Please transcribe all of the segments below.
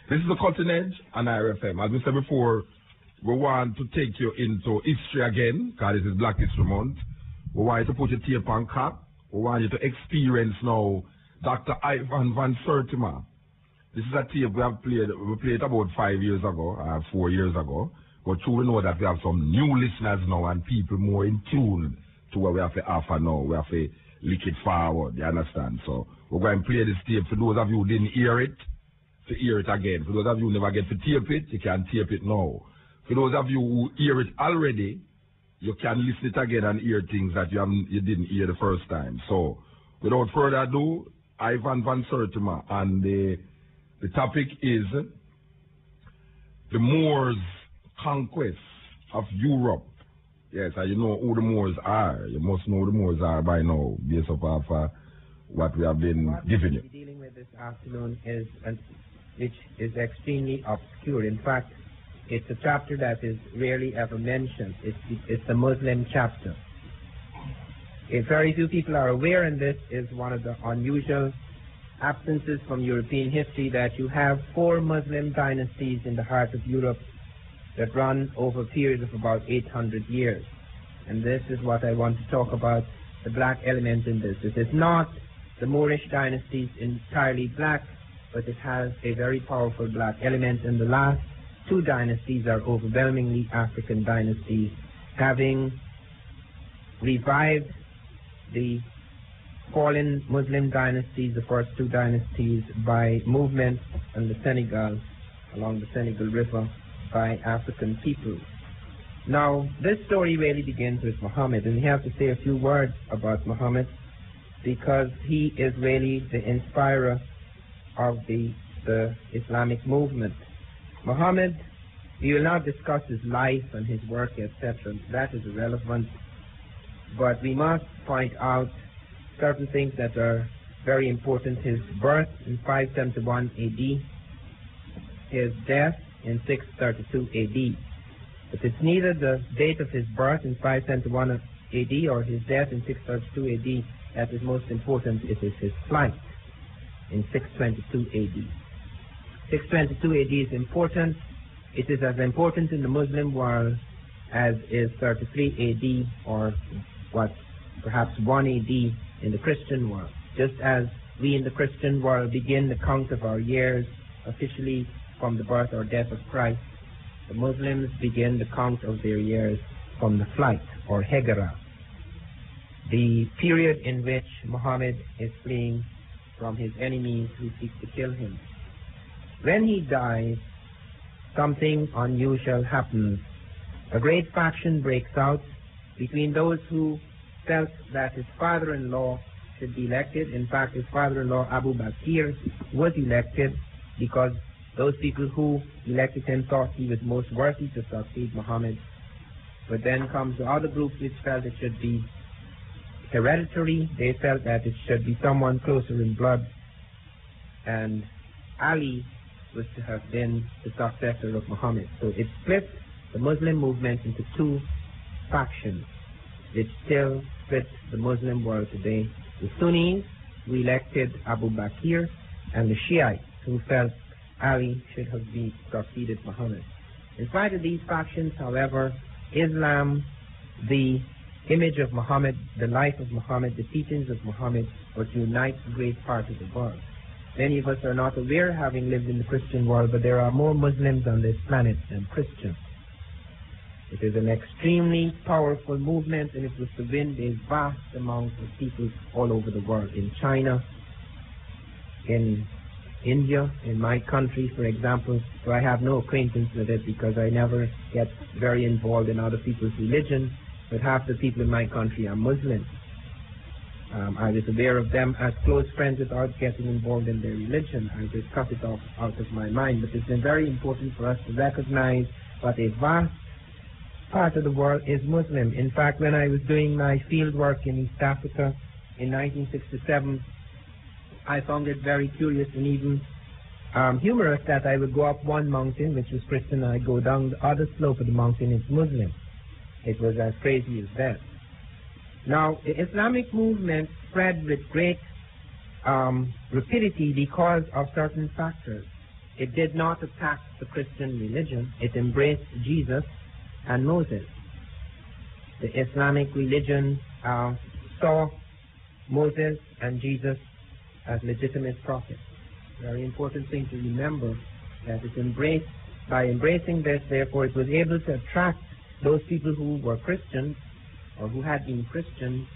This is the Cutting Edge on IRFM. As we said before, we want to take you into history again, because this is Black History Month. We want you to put your tape on cap. We want you to experience now Dr. Ivan van Sertima. This is a tape we played about 5 years ago, 4 years ago. But truly know that we have some new listeners now and people more in tune to what we have to offer now. We have to lick it forward, you understand? So we're going to play this tape. For those of you who didn't hear it, to hear it again. For those of you who never get to tape it, you can tape it now. For those of you who hear it already, you can listen it again and hear things that you didn't hear the first time. So without further ado, Ivan van Sertima, and the topic is the Moors' conquest of Europe. Yes, and you know who the Moors are. You must know who the Moors are by now, based off what we have been giving you. What we're dealing with this afternoon is which is extremely obscure. In fact, it's a chapter that is rarely ever mentioned. It's the Muslim chapter. Very few people are aware, and this is one of the unusual absences from European history, that you have 4 Muslim dynasties in the heart of Europe that run over a period of about 800 years. And this is what I want to talk about, the black element in this. It is not the Moorish dynasties entirely black, but it has a very powerful black element, and the last 2 dynasties are overwhelmingly African dynasties, having revived the fallen Muslim dynasties, the first 2 dynasties, by movement on the Senegal, along the Senegal River, by African people. Now, this story really begins with Muhammad, and we have to say a few words about Muhammad, because he is really the inspirer of the Islamic movement. Muhammad, we will not discuss his life and his work, etc. That is irrelevant. But we must point out certain things that are very important. His birth in 571 AD, his death in 632 AD. But it's neither the date of his birth in 571 AD or his death in 632 AD that is most important. It is his flight in 622 AD. 622 AD is important. It is as important in the Muslim world as is 33 AD or perhaps 1 AD in the Christian world. Just as we in the Christian world begin the count of our years officially from the birth or death of Christ, the Muslims begin the count of their years from the flight or Hegera, the period in which Muhammad is fleeing from his enemies who seek to kill him. When he dies, something unusual happens. A great faction breaks out between those who felt that his father-in-law should be elected. In fact, his father-in-law Abu Bakr was elected because those people who elected him thought he was most worthy to succeed Muhammad. But then comes the other group which felt it should be hereditary. They felt that it should be someone closer in blood, and Ali was to have been the successor of Muhammad. So it split the Muslim movement into 2 factions, which still split the Muslim world today. The Sunnis, who elected Abu Bakr, and the Shiites, who felt Ali should have succeeded Muhammad. In spite of these factions, however, Islam, the image of Muhammad, the life of Muhammad, the teachings of Muhammad, was to unite a great part of the world. Many of us are not aware, having lived in the Christian world, but there are more Muslims on this planet than Christians. It is an extremely powerful movement, and it was to win a vast amount of people all over the world. In China, in India, in my country, for example. So I have no acquaintance with it because I never get very involved in other people's religion, but half the people in my country are Muslims. I was aware of them as close friends without getting involved in their religion. I just cut it off out of my mind. But it's been very important for us to recognize that a vast part of the world is Muslim. In fact, when I was doing my field work in East Africa in 1967, I found it very curious and even humorous that I would go up one mountain, which was Christian, and I'd go down the other slope of the mountain, it's Muslim. It was as crazy as that. Now, the Islamic movement spread with great rapidity because of certain factors. It did not attack the Christian religion. It embraced Jesus and Moses. The Islamic religion saw Moses and Jesus as legitimate prophets. Very important thing to remember, that it embraced, by embracing this, therefore, it was able to attract those people who were Christians or who had been Christians,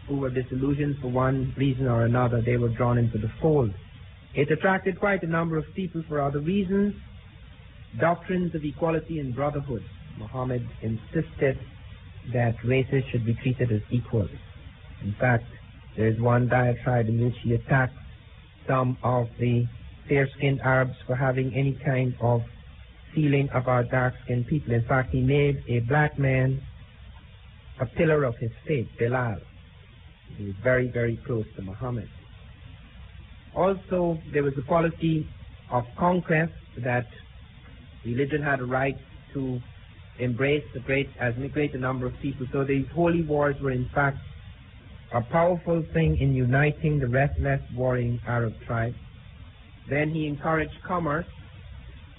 who were disillusioned for one reason or another. They were drawn into the fold. It attracted quite a number of people for other reasons. Doctrines of equality and brotherhood. Muhammad insisted that races should be treated as equals. In fact, there is one diatribe in which he attacked some of the fair-skinned Arabs for having any kind of feeling about dark-skinned people. In fact, he made a black man a pillar of his faith, Bilal. He was very, very close to Muhammad. Also, there was a policy of conquest, that religion had a right to embrace as great a number of people. So these holy wars were in fact a powerful thing in uniting the restless, warring Arab tribes. Then he encouraged commerce,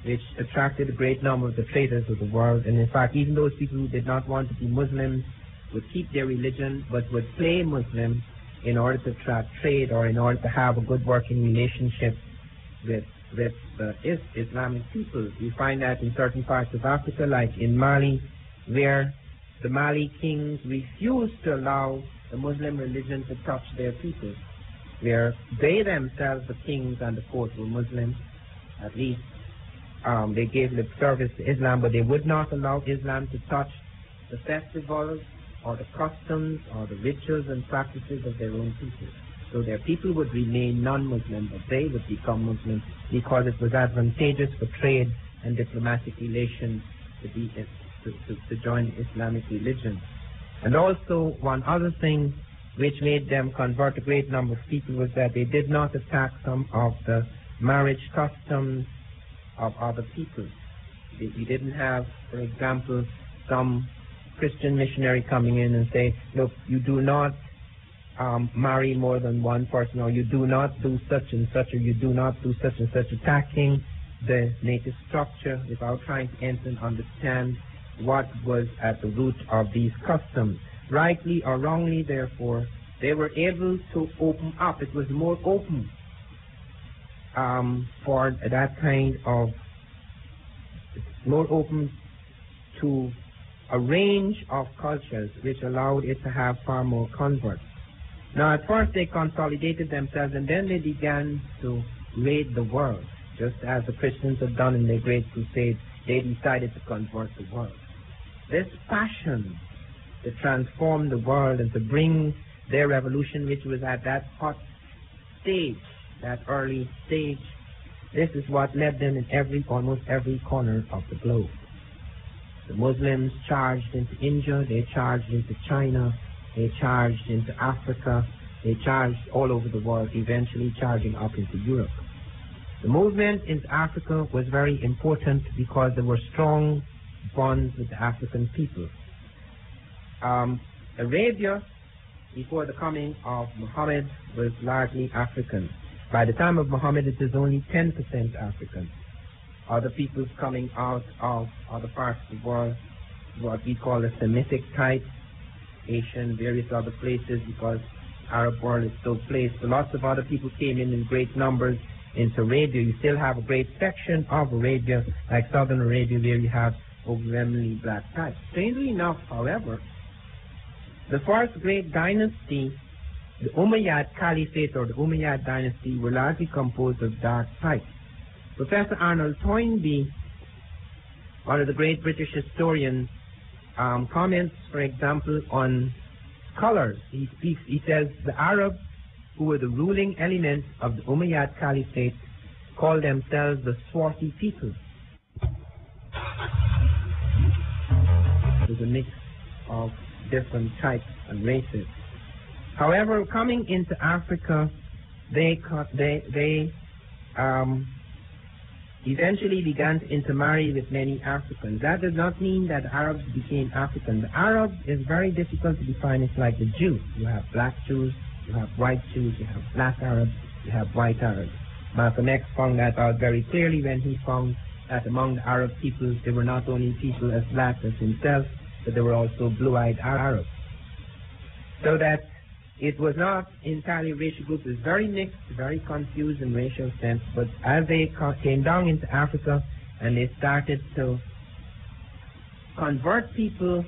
which attracted a great number of the traders of the world. And in fact, even those people who did not want to be Muslims would keep their religion, but would play Muslim in order to attract trade, or in order to have a good working relationship with the Islamic people. We find that in certain parts of Africa, like in Mali, where the Mali kings refused to allow the Muslim religion to touch their people, where they themselves, the kings and the court, were Muslims. At least they gave lip service to Islam, but they would not allow Islam to touch the festivals or the customs or the rituals and practices of their own people. So their people would remain non-Muslim, but they would become Muslim because it was advantageous for trade and diplomatic relations to join the Islamic religion. And also, one other thing which made them convert a great number of people was that they did not attack some of the marriage customs of other people. We didn't have, for example, some Christian missionary coming in and say, look, you do not marry more than one person, or you do not do such and such, or you do not do such and such, attacking the native structure without trying to enter and understand what was at the root of these customs. Rightly or wrongly, therefore, they were able to open up. It was more open for that kind of, more open to a range of cultures, which allowed it to have far more converts. Now, at first they consolidated themselves, and then they began to raid the world, just as the Christians had done in their Great Crusade. They decided to convert the world. This passion to transform the world and to bring their revolution, which was at that hot stage, that early stage, this is what led them in almost every corner of the globe. The Muslims charged into India, they charged into China, they charged into Africa, they charged all over the world, eventually charging up into Europe. The movement in Africa was very important because there were strong bonds with the African people. Arabia, before the coming of Muhammad, was largely African. By the time of Muhammad, it is only 10% African. Other peoples coming out of other parts of the world, what we call the Semitic type, Asian, various other places, because Arab world is so placed. So lots of other people came in great numbers into Arabia. You still have a great section of Arabia, like southern Arabia, where you have overwhelmingly black types. Strangely enough, however, the first great dynasty, the Umayyad Caliphate or the Umayyad dynasty, were largely composed of dark types. Professor Arnold Toynbee, one of the great British historians, comments, for example, on colors. He says the Arabs, who were the ruling element of the Umayyad Caliphate, called themselves the swarthy people. It was a mix of different types and races. However, coming into Africa, they eventually began to intermarry with many Africans. That does not mean that Arabs became African. The Arab is very difficult to define. It's like the Jew. You have black Jews, you have white Jews, you have black Arabs, you have white Arabs. Malcolm X found that out very clearly when he found that among the Arab peoples there were not only people as black as himself, but there were also blue-eyed Arabs. So that it was not entirely racial group. It was very mixed, very confused in racial sense. But as they came down into Africa and they started to convert people,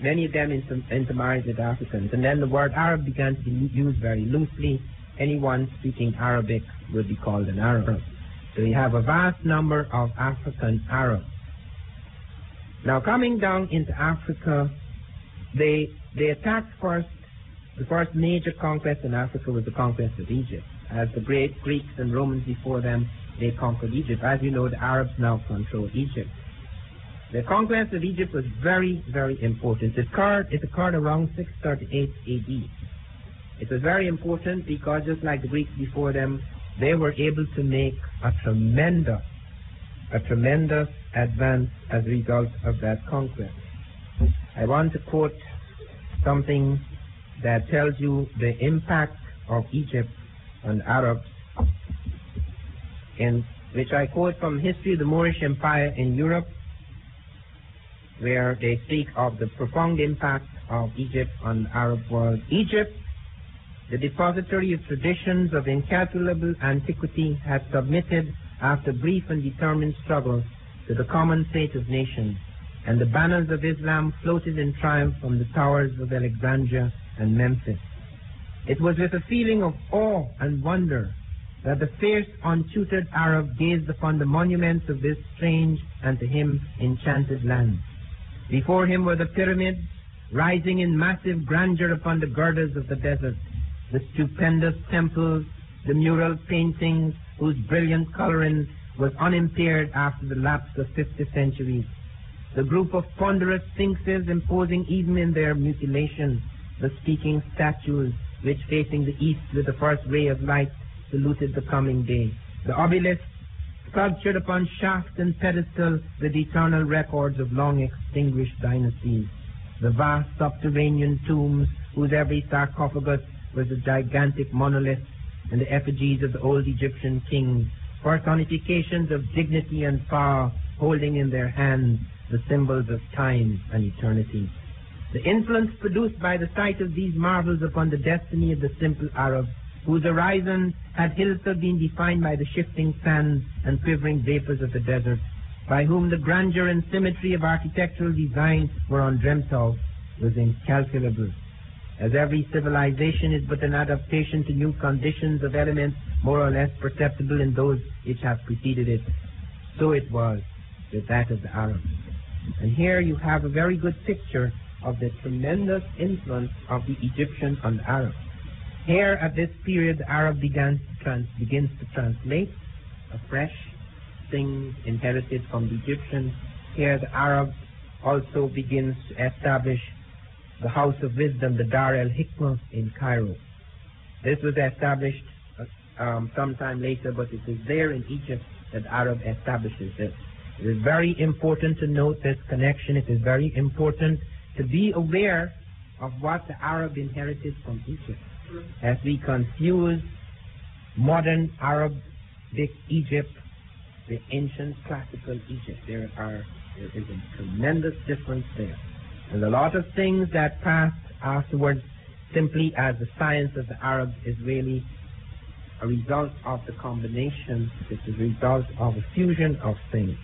many of them into marriage with Africans. And then the word Arab began to be used very loosely. Anyone speaking Arabic would be called an Arab. So you have a vast number of African Arabs. Now coming down into Africa, they attacked first. The first major conquest in Africa was the conquest of Egypt. As the great Greeks and Romans before them, they conquered Egypt. As you know, the Arabs now control Egypt. The conquest of Egypt was very, very important. It occurred around 638 AD. It was very important because just like the Greeks before them, they were able to make a tremendous advance as a result of that conquest. I want to quote something that tells you the impact of Egypt on Arabs, in which I quote from History of the Moorish Empire in Europe, where they speak of the profound impact of Egypt on the Arab world. Egypt, the depository of traditions of incalculable antiquity, has submitted after brief and determined struggle to the common fate of nations, and the banners of Islam floated in triumph from the towers of Alexandria and Memphis. It was with a feeling of awe and wonder that the fierce, untutored Arab gazed upon the monuments of this strange and to him enchanted land. Before him were the pyramids, rising in massive grandeur upon the girders of the desert, the stupendous temples, the mural paintings whose brilliant coloring was unimpaired after the lapse of 50 centuries, the group of ponderous sphinxes imposing even in their mutilation, the speaking statues which facing the east with the first ray of light saluted the coming day, the obelisks sculptured upon shaft and pedestal with eternal records of long extinguished dynasties, the vast subterranean tombs whose every sarcophagus was a gigantic monolith, and the effigies of the old Egyptian kings, personifications of dignity and power, holding in their hands the symbols of time and eternity. The influence produced by the sight of these marvels upon the destiny of the simple Arab, whose horizon had hitherto been defined by the shifting sands and quivering vapors of the desert, by whom the grandeur and symmetry of architectural design were undreamt of, was incalculable. As every civilization is but an adaptation to new conditions of elements more or less perceptible in those which have preceded it, so it was with that of the Arabs. And here you have a very good picture of the tremendous influence of the Egyptian on the Arab. Here at this period the Arab begins to translate afresh things inherited from the Egyptians. Here the Arab also begins to establish the House of Wisdom, the Dar el-Hikmah in Cairo. This was established sometime later, but it is there in Egypt that the Arab establishes this. It is very important to note this connection. It is very important to be aware of what the Arab inherited from Egypt. As we confuse modern Arabic Egypt with ancient classical Egypt, there is a tremendous difference there. And a lot of things that passed afterwards simply as the science of the Arabs is really a result of the combination. It's a result of a fusion of things.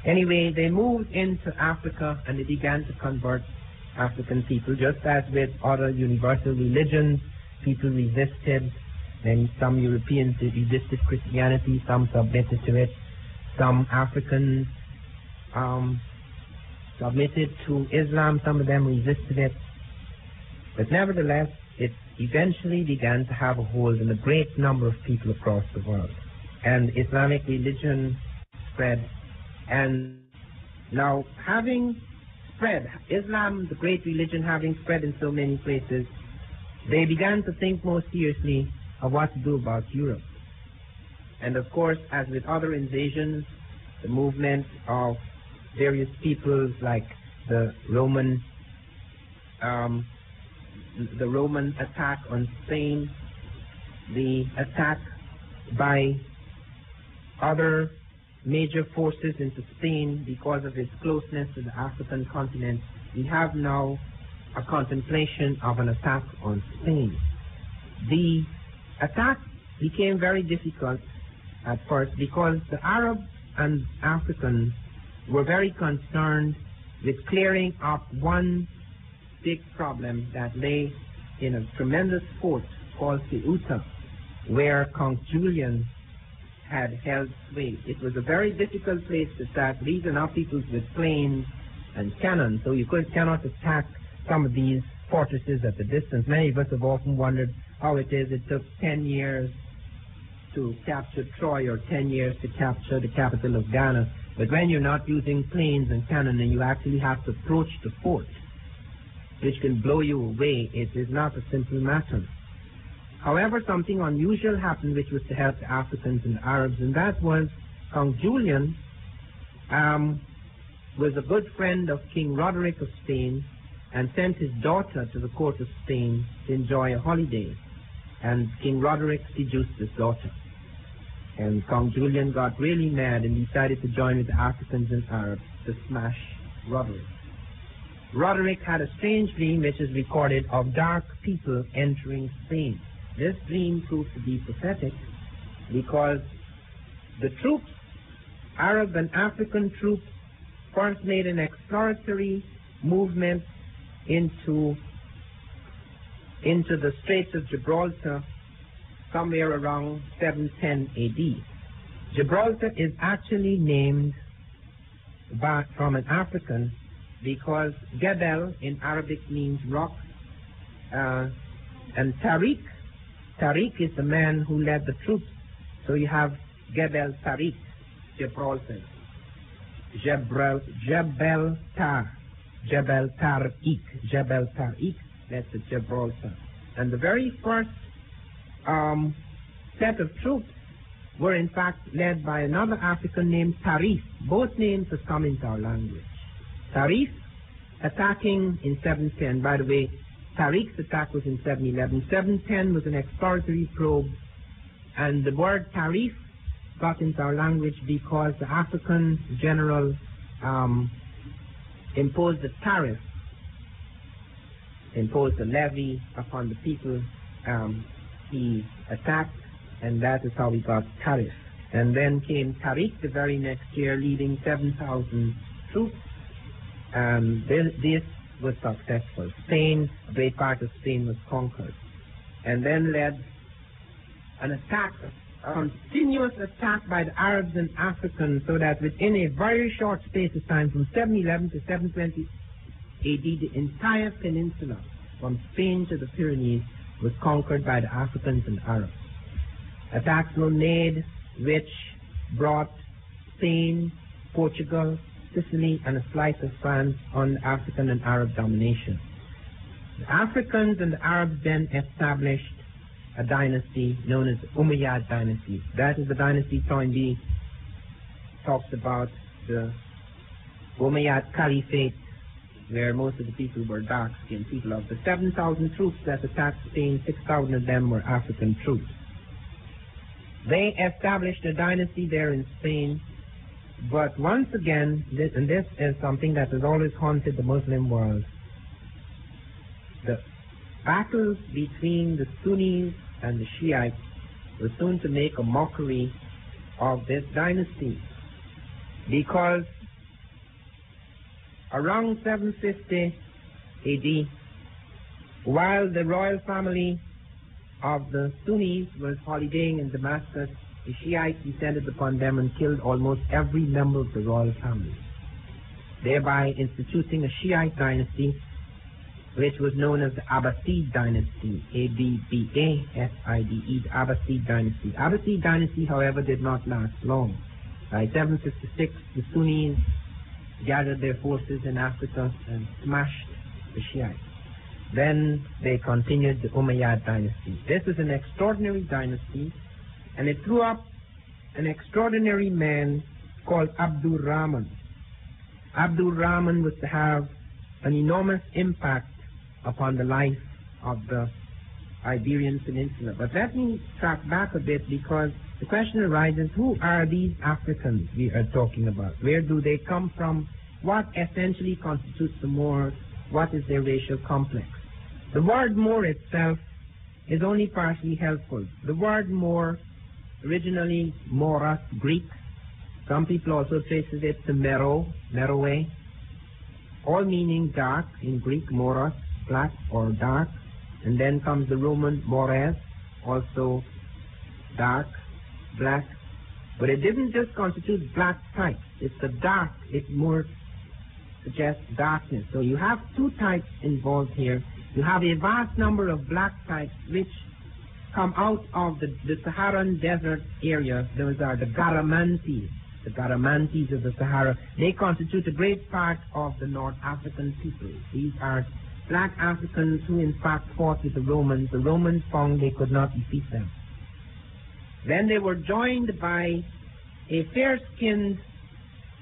Anyway, they moved into Africa and they began to convert African people, just as with other universal religions. People resisted, and some Europeans resisted Christianity, some submitted to it, some Africans submitted to Islam, some of them resisted it. But nevertheless, it eventually began to have a hold on a great number of people across the world. And Islamic religion spread. And now, having spread, Islam, the great religion, having spread in so many places, they began to think more seriously of what to do about Europe. And of course, as with other invasions, the movement of various peoples like the Roman attack on Spain, the attack by other major forces into Spain because of its closeness to the African continent, we have now a contemplation of an attack on Spain. The attack became very difficult at first because the Arabs and Africans were very concerned with clearing up one big problem that lay in a tremendous fort called Ceuta, where Count Julian had held sway. It was a very difficult place to attack. These are not peoples with planes and cannons, so you cannot attack some of these fortresses at the distance. Many of us have often wondered how it is it took 10 years to capture Troy or 10 years to capture the capital of Ghana. But when you're not using planes and cannon and you actually have to approach the fort, which can blow you away, it is not a simple matter. However, something unusual happened which was to help the Africans and the Arabs, and that was Count Julian was a good friend of King Roderick of Spain and sent his daughter to the court of Spain to enjoy a holiday. And King Roderick seduced his daughter. And Count Julian got really mad and decided to join with the Africans and Arabs to smash Roderick. Roderick had a strange dream which is recorded of dark people entering Spain. This dream proved to be prophetic because the troops, Arab and African troops, first made an exploratory movement into the Straits of Gibraltar somewhere around 710 AD. Gibraltar is actually named from an African because Gebel in Arabic means rock, and Tariq is the man who led the troops. So you have Gebel Tariq, Gibraltar. Jebel Tariq, that's the Gibraltar. And the very first set of troops were in fact led by another African named Tarif. Both names have come into our language. Tarif attacking in 710. By the way, Tariq's attack was in 711. 710 was an exploratory probe, and the word Tarif got into our language because the African general imposed a tariff, imposed a levy upon the people he attacked, and that is how we got Tariq. And then came Tariq the very next year, leading 7,000 troops. This was successful. Spain, a great part of Spain was conquered. And then led an attack, a continuous attack by the Arabs and Africans, so that within a very short space of time, from 711 to 720 AD, the entire peninsula, from Spain to the Pyrenees, was conquered by the Africans and Arabs. Attacks were made which brought Spain, Portugal, Sicily, and a slice of France on African and Arab domination. The Africans and the Arabs then established a dynasty known as the Umayyad dynasty. That is the dynasty Toynbee talks about, the Umayyad Caliphate, where most of the people were dark-skinned people. Of the 7,000 troops that attacked Spain, 6,000 of them were African troops. They established a dynasty there in Spain, but once again, and this is something that has always haunted the Muslim world, the battles between the Sunnis and the Shiites were soon to make a mockery of this dynasty, because around 750 AD, while the royal family of the Sunnis was holidaying in Damascus, the Shiites descended upon them and killed almost every member of the royal family, thereby instituting a Shiite dynasty which was known as the Abbasid dynasty, A-B-B-A-S-I-D-E, the Abbasid dynasty. Abbasid dynasty, however, did not last long. By 756, the Sunnis gathered their forces in Africa and smashed the Shiites. Then they continued the Umayyad dynasty. This is an extraordinary dynasty, and it threw up an extraordinary man called Abdur Rahman. Abdur Rahman was to have an enormous impact upon the life of the Iberian Peninsula. But let me track back a bit, because The question arises, who are these Africans we are talking about? Where do they come from? What essentially constitutes the Moors? What is their racial complex? The word Moor itself is only partially helpful. The word Moor, originally Moros, Greek. Some people also traces it to Meroe, all meaning dark in Greek, Moros, black or dark. And then comes the Roman Mores, also dark, black. But it didn't just constitute black types. It's the dark. It more suggests darkness. So you have two types involved here. You have a vast number of black types which come out of the Saharan desert area. Those are the Garamantes. The Garamantes of the Sahara. They constitute a great part of the North African people. These are black Africans who in fact fought with the Romans. The Romans found they could not defeat them. Then they were joined by a fair-skinned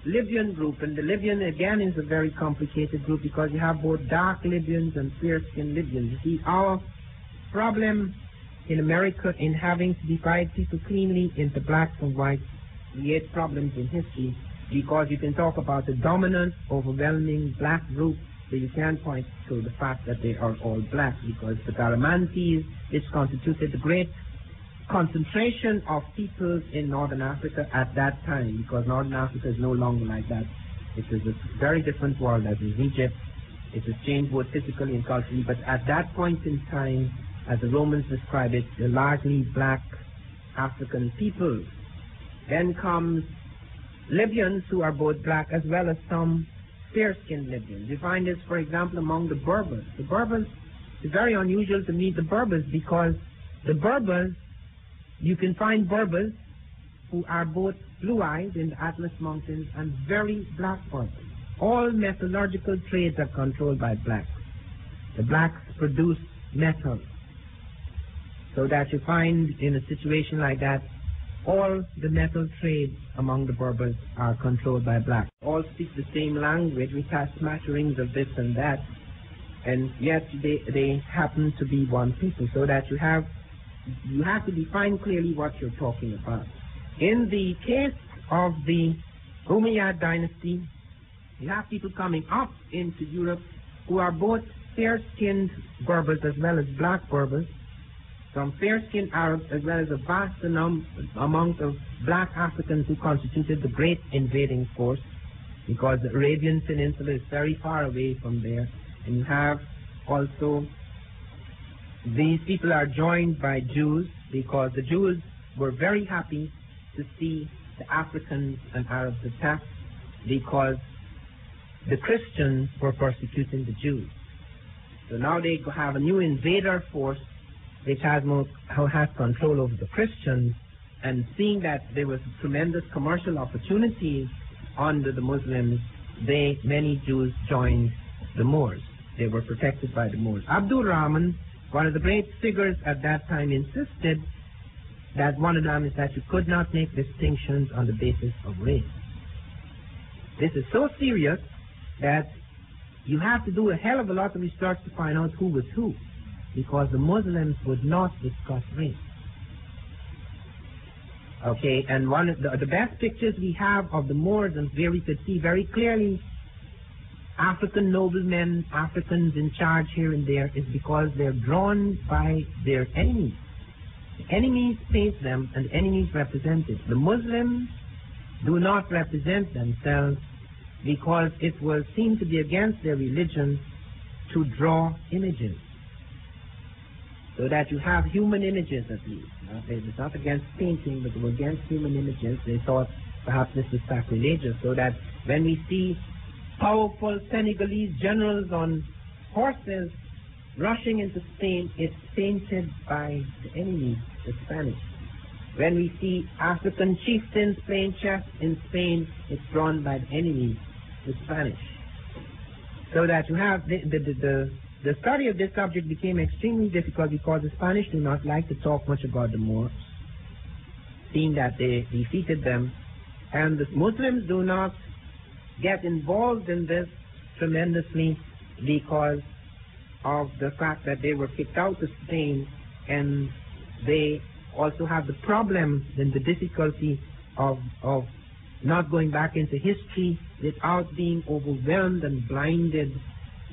Libyan group, and the Libyan again is a very complicated group because you have both dark Libyans and fair-skinned Libyans. You see, our problem in America in having to divide people cleanly into blacks and whites creates problems in history because you can talk about the dominant, overwhelming black group, but you can't point to the fact that they are all black because the Garamantes, which constituted the great concentration of people in Northern Africa at that time, because Northern Africa is no longer like that. It is a very different world as is Egypt. It has changed both physically and culturally, but at that point in time, as the Romans describe it, the largely black African people. Then comes Libyans who are both black as well as some fair-skinned Libyans. You find this, for example, among the Berbers. The Berbers, it's very unusual to meet the Berbers because the Berbers, you can find Berbers who are both blue-eyed in the Atlas Mountains and very black Berbers. All metallurgical trades are controlled by blacks. The blacks produce metal. So that you find in a situation like that, all the metal trades among the Berbers are controlled by blacks. All speak the same language, which has smatterings of this and that, and yet they happen to be one people. So that you have to define clearly what you're talking about. In the case of the Umayyad dynasty, you have people coming up into Europe who are both fair-skinned Berbers as well as black Berbers, some fair-skinned Arabs as well as a vast amount of black Africans who constituted the great invading force, because the Arabian Peninsula is very far away from there. And you have also, these people are joined by Jews because the Jews were very happy to see the Africans and Arabs attacked because the Christians were persecuting the Jews. So now they have a new invader force which has control over the Christians, and seeing that there was tremendous commercial opportunities under the Muslims, many Jews joined the Moors. They were protected by the Moors. Abdul Rahman, one of the great figures at that time, insisted that one of them is that you could not make distinctions on the basis of race. This is so serious that you have to do a hell of a lot of research to find out who was who, because the Muslims would not discuss race. Okay, and one of the best pictures we have of the Moors, and where we could see very clearly African noblemen, Africans in charge here and there, is because they're drawn by their enemies. The enemies paint them and the enemies represent it. The Muslims do not represent themselves because it was seen to be against their religion to draw images. So that you have human images at least. It's not against painting, but it was against human images. They thought perhaps this was sacrilegious. So that when we see powerful Senegalese generals on horses rushing into Spain, it's painted by the enemy, the Spanish. When we see African chieftains playing chess in Spain, it's drawn by the enemy, the Spanish. So that you have the study of this subject became extremely difficult because the Spanish do not like to talk much about the Moors, seeing that they defeated them, and the Muslims do not get involved in this tremendously because of the fact that they were kicked out of Spain and they also have the problem and the difficulty of not going back into history without being overwhelmed and blinded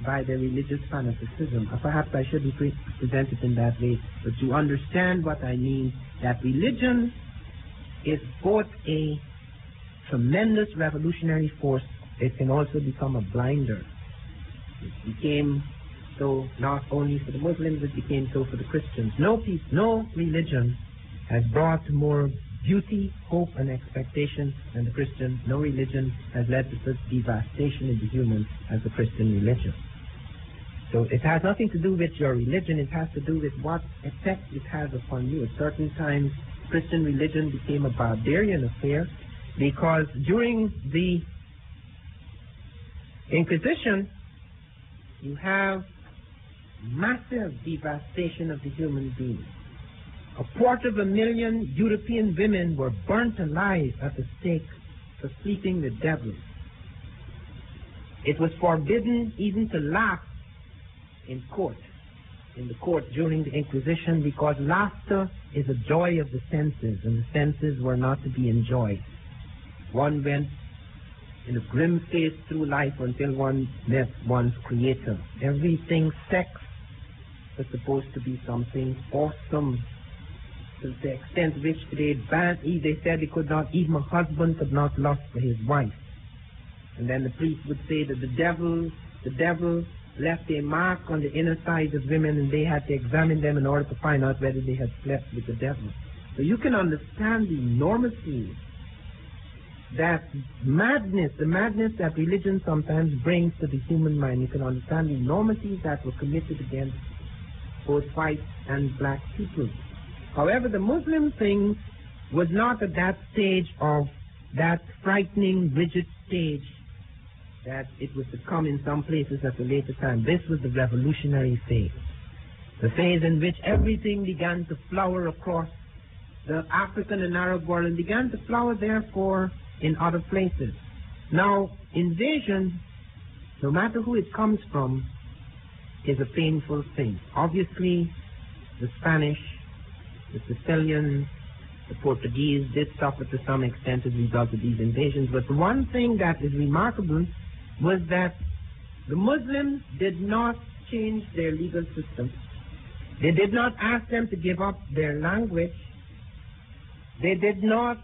by the religious fanaticism. Perhaps I shouldn't present it in that way, but you understand what I mean, that religion is both a tremendous revolutionary force, it can also become a blinder. It became so not only for the Muslims, it became so for the Christians. No religion has brought more beauty, hope, and expectation than the Christian. No religion has led to such devastation in the humans as the Christian religion. So it has nothing to do with your religion, it has to do with what effect it has upon you. At certain times, Christian religion became a barbarian affair because during the Inquisition, you have massive devastation of the human being. 250,000 European women were burnt alive at the stake for sleeping with devils. It was forbidden even to laugh in the court during the Inquisition, because laughter is a joy of the senses, and the senses were not to be enjoyed. One went in a grim face through life until one met one's creator. Everything sex was supposed to be something awesome, to the extent which they said they could not, even a husband could not lust for his wife. And then the priest would say that the devil left a mark on the inner sides of women, and they had to examine them in order to find out whether they had slept with the devil. So you can understand the enormity, that madness, the madness that religion sometimes brings to the human mind. You can understand the enormities that were committed against both white and black people. However, the Muslim thing was not at that stage of that frightening, rigid stage that it was to come in some places at a later time. This was the revolutionary phase, the phase in which everything began to flower across the African and Arab world and began to flower, therefore, in other places. Now, invasion, no matter who it comes from, is a painful thing. Obviously, the Spanish, the Sicilians, the Portuguese did suffer to some extent as a result of these invasions, but the one thing that is remarkable was that the Muslims did not change their legal system. They did not ask them to give up their language. They did not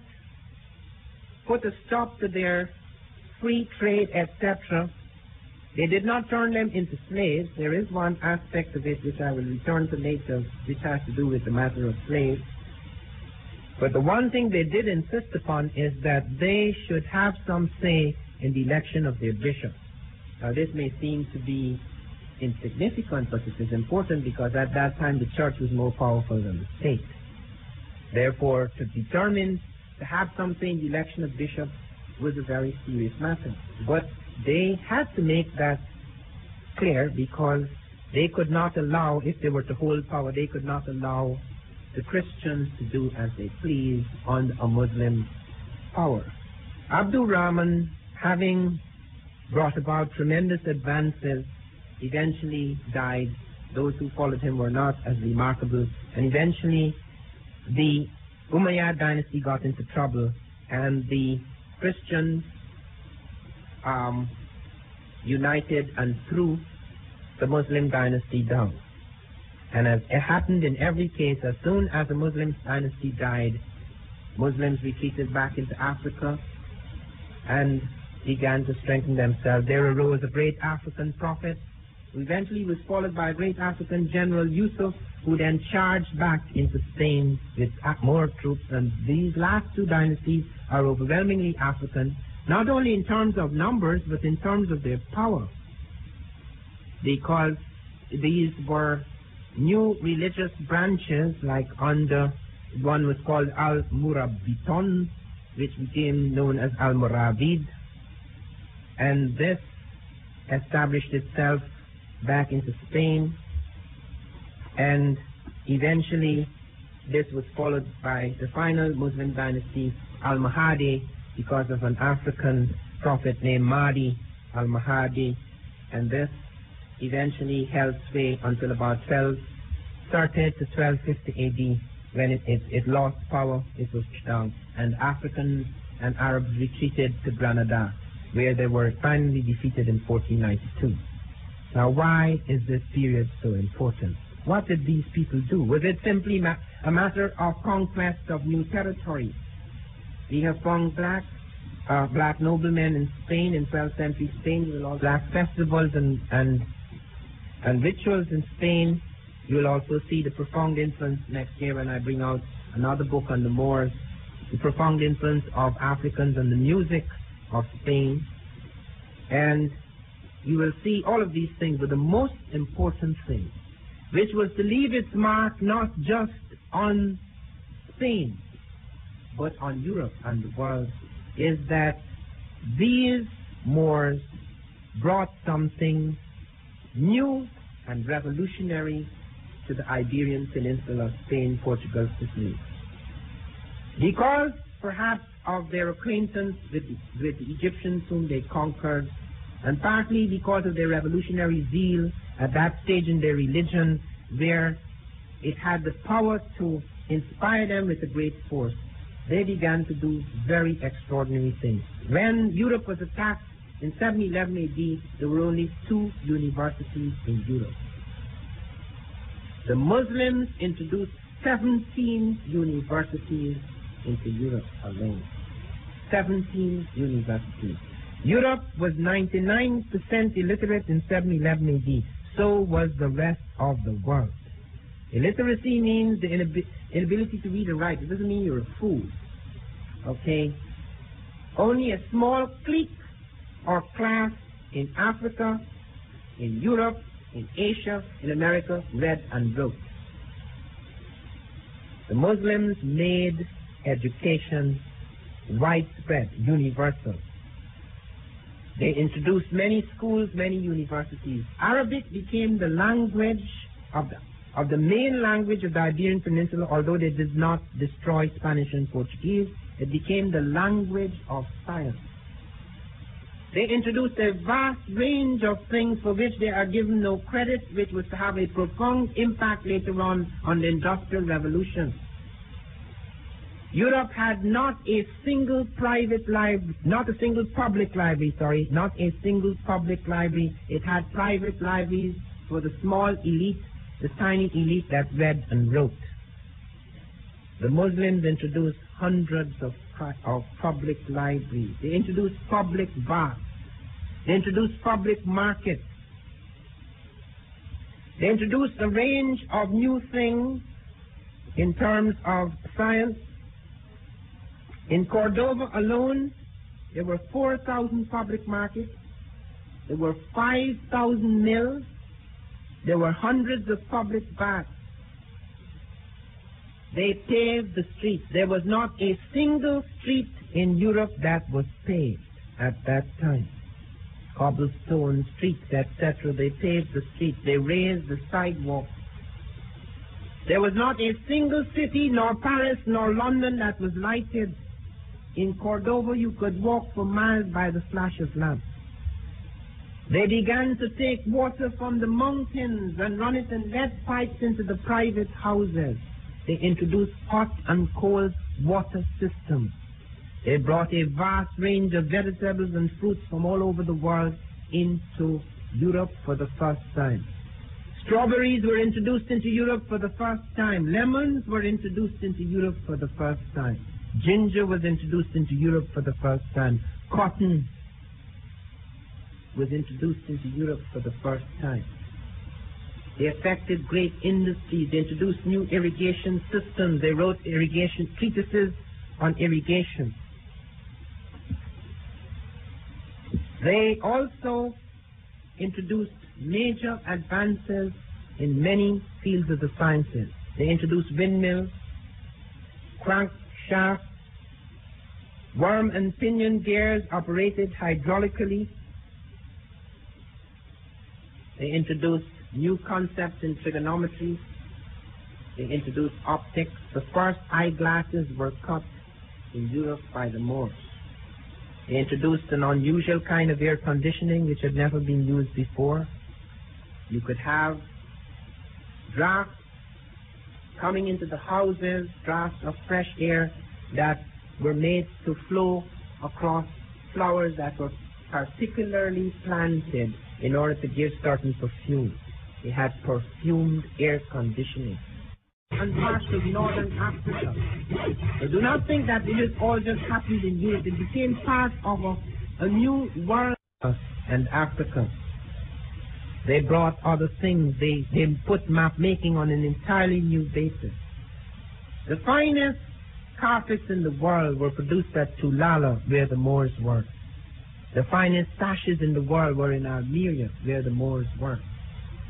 put a stop to their free trade, etc. They did not turn them into slaves. There is one aspect of it which I will return to later, which has to do with the matter of slaves. But the one thing they did insist upon is that they should have some say in the election of their bishops. Now, this may seem to be insignificant, but it is important because at that time the church was more powerful than the state. Therefore, to determine to have some say in the election of bishops was a very serious matter. But they had to make that clear because they could not allow, if they were to hold power, they could not allow the Christians to do as they pleased under a Muslim power. Abdul Rahman, having brought about tremendous advances, eventually died. Those who followed him were not as remarkable, and eventually the Umayyad dynasty got into trouble, and the Christians united and threw the Muslim dynasty down. And as it happened in every case, as soon as the Muslim dynasty died, Muslims retreated back into Africa and began to strengthen themselves. There arose a great African prophet, who eventually was followed by a great African general, Yusuf, who then charged back into Spain with more troops. And these last two dynasties are overwhelmingly African, not only in terms of numbers, but in terms of their power, because these were new religious branches, like under one was called Al-Murabiton, which became known as Al-Muravid, and this established itself back into Spain, and eventually this was followed by the final Muslim dynasty, Al-Mahdi, because of an African prophet named Mahdi al-Mahdi, and this eventually held sway until about 1230 to 1250 AD, when it lost power, it was down, and Africans and Arabs retreated to Granada, where they were finally defeated in 1492. Now, why is this period so important? What did these people do? Was it simply a matter of conquest of new territory? We have found black noblemen in Spain, in 12th century Spain, with all black festivals and rituals in Spain. You will also see the profound influence next year when I bring out another book on the Moors, the profound influence of Africans on the music of Spain. And you will see all of these things, but the most important thing, which was to leave its mark not just on Spain, but on Europe and the world, is that these Moors brought something new and revolutionary to the Iberian Peninsula, Spain, Portugal, Sicily. Because perhaps of their acquaintance with the Egyptians whom they conquered, and partly because of their revolutionary zeal at that stage in their religion, where it had the power to inspire them with a great force, they began to do very extraordinary things. When Europe was attacked in 711 AD, there were only 2 universities in Europe. The Muslims introduced 17 universities into Europe alone. 17 universities. Europe was 99% illiterate in 711 AD. So was the rest of the world. Illiteracy means the inability to read and write. It doesn't mean you're a fool. Okay? Only a small clique or class in Africa, in Europe, in Asia, in America, read and wrote. The Muslims made education widespread, universal. They introduced many schools, many universities. Arabic became the language of the main language of the Iberian Peninsula, although they did not destroy Spanish and Portuguese. It became the language of science. They introduced a vast range of things for which they are given no credit, which was to have a profound impact later on the Industrial Revolution. Europe had not a single public library. It had private libraries for the small elite, the tiny elite that read and wrote. The Muslims introduced hundreds of public libraries. They introduced public baths. They introduced public markets. They introduced a range of new things in terms of science. In Cordoba alone, there were 4,000 public markets. There were 5,000 mills. There were hundreds of public baths. They paved the streets. There was not a single street in Europe that was paved at that time. Cobblestone streets, etc. They paved the streets. They raised the sidewalks. There was not a single city, nor Paris, nor London, that was lighted. In Cordoba, you could walk for miles by the flash of lamps. They began to take water from the mountains and run it in lead pipes into the private houses. They introduced hot and cold water systems. They brought a vast range of vegetables and fruits from all over the world into Europe for the first time. Strawberries were introduced into Europe for the first time. Lemons were introduced into Europe for the first time. Ginger was introduced into Europe for the first time. Cotton was introduced into Europe for the first time. They affected great industries. They introduced new irrigation systems. They wrote irrigation treatises on irrigation. They also introduced major advances in many fields of the sciences. They introduced windmills, crankshafts, worm and pinion gears operated hydraulically. They introduced new concepts in trigonometry. They introduced optics. The first eyeglasses were cut in Europe by the Moors. They introduced an unusual kind of air conditioning which had never been used before. You could have drafts coming into the houses, drafts of fresh air that were made to flow across flowers that were particularly planted in order to give certain perfume. They had perfumed air conditioning. And parts of northern Africa. So do not think that it is all just happened in Europe. It became part of a new world. And Africa. They brought other things. They put map making on an entirely new basis. The finest carpets in the world were produced at Tulala, where the Moors were. The finest sashes in the world were in Almeria, where the Moors were.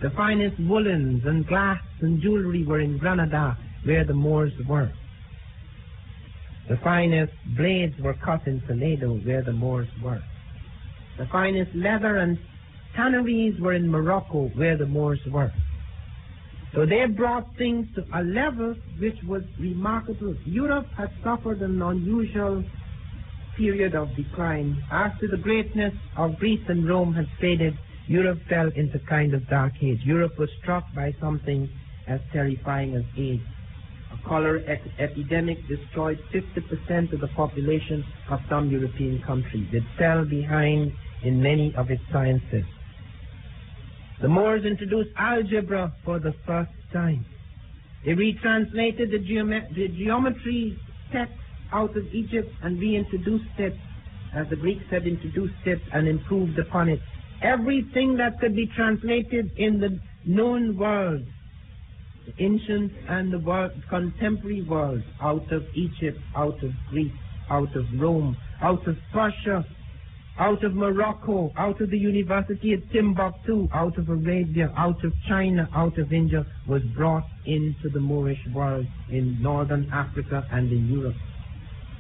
The finest woolens and glass and jewelry were in Granada, where the Moors were. The finest blades were cut in Toledo, where the Moors were. The finest leather and tanneries were in Morocco, where the Moors were. So they brought things to a level which was remarkable. Europe had suffered an unusual period of decline. After the greatness of Greece and Rome had faded, Europe fell into kind of dark age. Europe was struck by something as terrifying as AIDS. A cholera epidemic destroyed 50% of the population of some European countries. It fell behind in many of its sciences. The Moors introduced algebra for the first time. They retranslated the geometry text out of Egypt and reintroduced it, as the Greeks had introduced it, and improved upon it. Everything that could be translated in the known world, the ancient and the contemporary world, out of Egypt, out of Greece, out of Rome, out of Persia, out of Morocco, out of the University of Timbuktu, out of Arabia, out of China, out of India, was brought into the Moorish world in northern Africa and in Europe.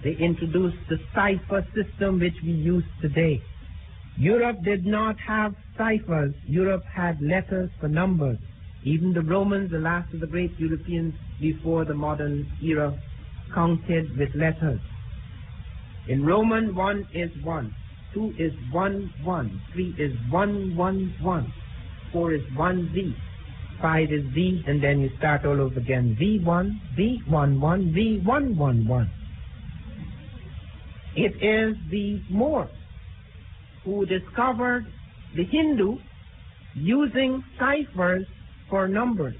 They introduced the cipher system which we use today. Europe did not have ciphers. Europe had letters for numbers. Even the Romans, the last of the great Europeans before the modern era, counted with letters. In Roman, 1 is 1. 2 is 1, 1. 3 is 1, 1, 1. 4 is 1, Z. 5 is Z, and then you start all over again. V1, V11, V111. It is the Moors who discovered the Hindu using ciphers for numbers.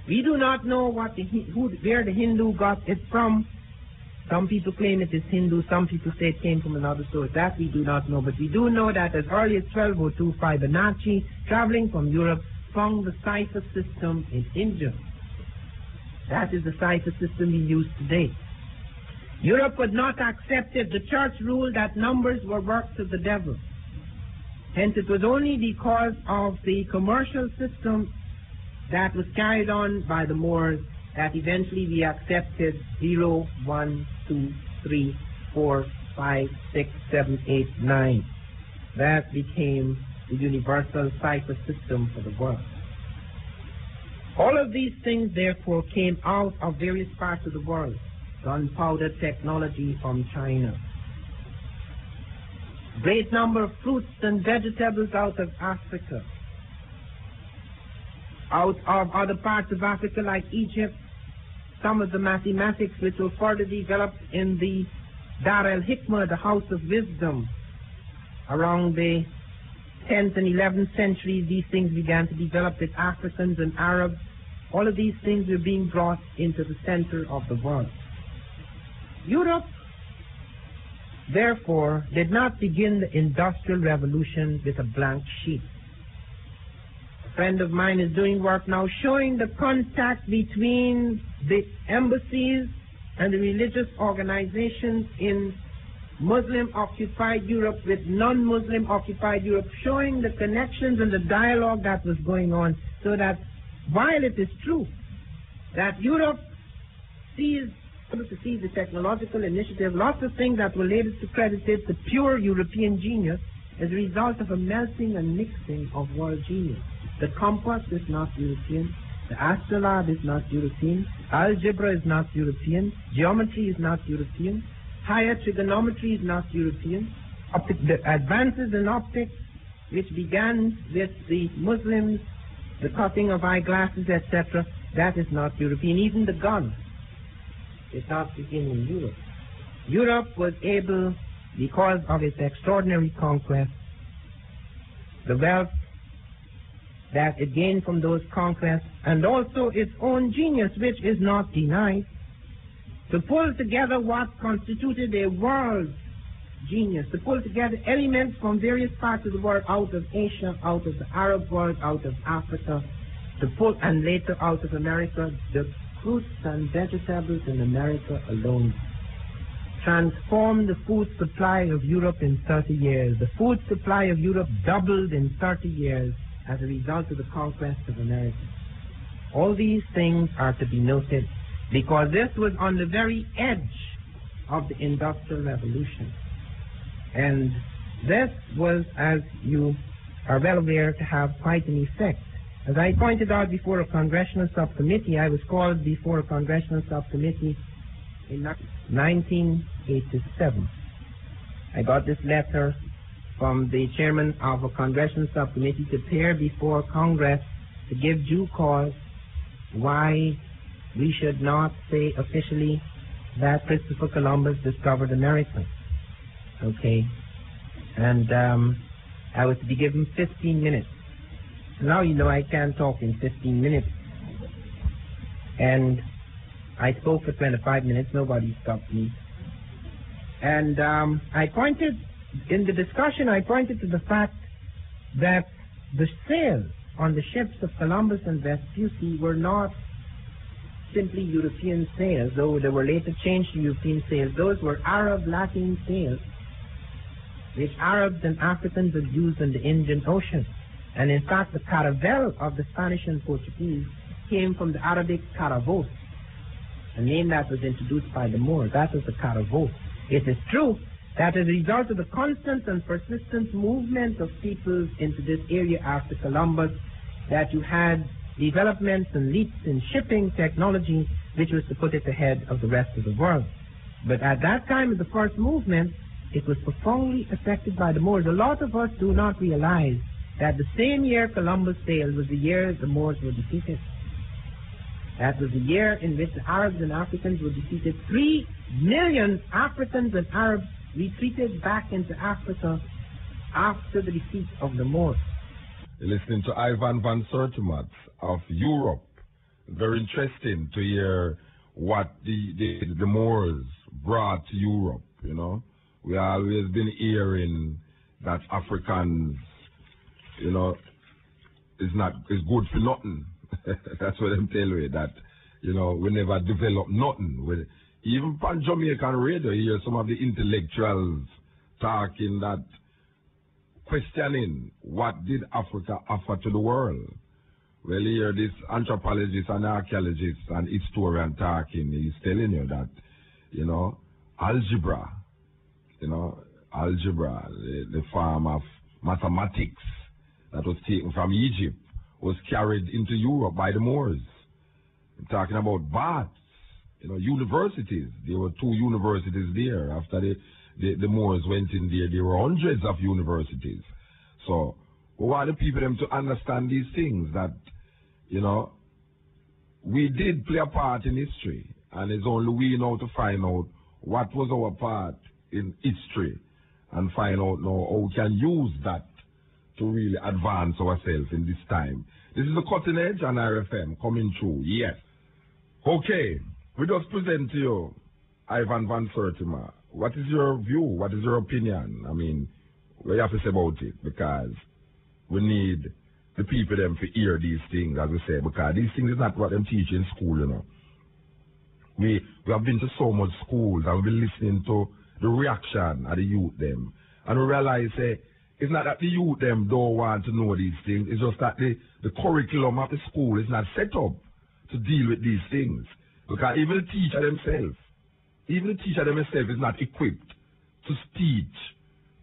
We do not know where the Hindu got it from. Some people claim it is Hindu, some people say it came from another source. That we do not know, but we do know that as early as 1202, Fibonacci, traveling from Europe, found the cipher system in India. That is the cipher system we use today. Europe would not accept it. The church ruled that numbers were works of the devil. Hence, it was only because of the commercial system that was carried on by the Moors that eventually we accepted 0, 1, 2, 3, 4, 5, 6, 7, 8, 9. That became the universal cipher system for the world. All of these things, therefore, came out of various parts of the world. Gunpowder technology from China. Great number of fruits and vegetables out of Africa. Out of other parts of Africa like Egypt, some of the mathematics which were further developed in the Dar el-Hikmah, the House of Wisdom. Around the 10th and 11th centuries, these things began to develop with Africans and Arabs. All of these things were being brought into the center of the world. Europe, therefore, did not begin the Industrial Revolution with a blank sheet. A friend of mine is doing work now showing the contact between the embassies and the religious organizations in Muslim-occupied Europe with non-Muslim-occupied Europe, showing the connections and the dialogue that was going on, so that while it is true that Europe sees the technological initiative, lots of things that were later credited to pure European genius as a result of a melting and mixing of world genius. The compass is not European. The astrolabe is not European. Algebra is not European. Geometry is not European. Higher trigonometry is not European. The advances in optics, which began with the Muslims, the cutting of eyeglasses, etc., That is not European. Even the gun is not beginning in Europe. Europe was able, because of its extraordinary conquest, the wealth that it gained from those conquests, and also its own genius, which is not denied, to pull together what constituted a world genius, to pull together elements from various parts of the world, out of Asia, out of the Arab world, out of Africa, to pull, and later out of America. The fruits and vegetables in America alone transformed the food supply of Europe in 30 years. The food supply of Europe doubled in 30 years as a result of the conquest of America. All these things are to be noted because this was on the very edge of the Industrial Revolution. And this was, as you are well aware, to have quite an effect. As I pointed out before a congressional subcommittee, I was called before a congressional subcommittee in 1987. I got this letter from the chairman of a congressional subcommittee to appear before Congress to give due cause why we should not say officially that Christopher Columbus discovered America. Okay. And I was to be given 15 minutes. Now you know I can't talk in 15 minutes. And I spoke for 25 minutes. Nobody stopped me. And I pointed, in the discussion, I pointed to the fact that the sails on the ships of Columbus and Vespucci were not simply European sails, though they were later changed to European sails. Those were Arab Latin sails, which Arabs and Africans had used in the Indian Ocean. And in fact, the caravel of the Spanish and Portuguese came from the Arabic caravos, a name that was introduced by the Moors. That was the caravos. It is true that as a result of the constant and persistent movement of peoples into this area after Columbus, that you had developments and leaps in shipping technology, which was to put it ahead of the rest of the world. But at that time of the first movement, it was profoundly affected by the Moors. A lot of us do not realize that the same year Columbus sailed was the year the Moors were defeated. That was the year in which the Arabs and Africans were defeated. 3 million Africans and Arabs retreated back into Africa after the defeat of the Moors. You're listening to Ivan van Sertima of Europe. Very interesting to hear what the Moors brought to Europe, you know. We always been hearing that Africans, you know, is good for nothing. That's what I'm telling you, that, you know, we never develop nothing. Even on Jamaican radio, you hear some of the intellectuals talking that, questioning what did Africa offer to the world. Well, you hear this anthropologist and archaeologist and historian talking, he's telling you that, you know, algebra, the form of mathematics that was taken from Egypt, was carried into Europe by the Moors. I'm talking about baths, you know, universities. There were 2 universities there. After the Moors went in there were hundreds of universities. So we want the people them to understand these things, that, you know, we did play a part in history, and it's only we know to find out what was our part in history and find out now how we can use that to really advance ourselves in this time. This is the Cutting Edge on RFM coming through, yes. Okay, we just present to you Ivan van Sertima. What is your view? What is your opinion? I mean, what you have to say about it? Because we need the people them to hear these things, as we say, because these things is not what them teach in school, you know. We have been to so much schools and we've been listening to the reaction of the youth them. And we realize, it's not that the youth them don't want to know these things. It's just that the curriculum of the school is not set up to deal with these things. Because even the teacher themselves is not equipped to teach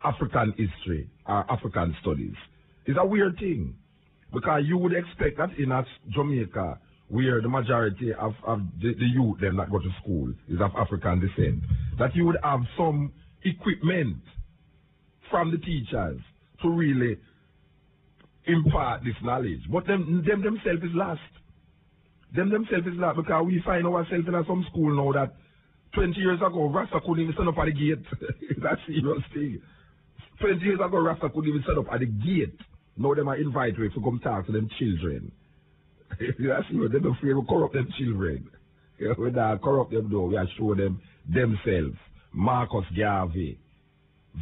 African history or African studies. It's a weird thing. Because you would expect that in Jamaica, where the majority of the youth them that go to school is of African descent, that you would have some equipment from the teachers to really impart this knowledge. But them themselves is lost. Them themselves is not, because we find ourselves in some school now that 20 years ago, Rasta couldn't even stand up at the gate. That's a serious thing. 20 years ago, Rasta couldn't even stand up at the gate. Now them are invited to come talk to them children. That's serious. They're afraid to corrupt them children. We don't corrupt them though. We are show them themselves. Marcus Garvey.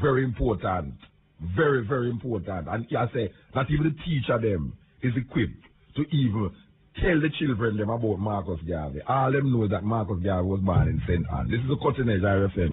Very important. Very, very important. And I say, not even the teacher them is equipped to even tell the children them about Marcus Garvey. All them know that Marcus Garvey was born in St. Anne. This is a cutting edge RFM.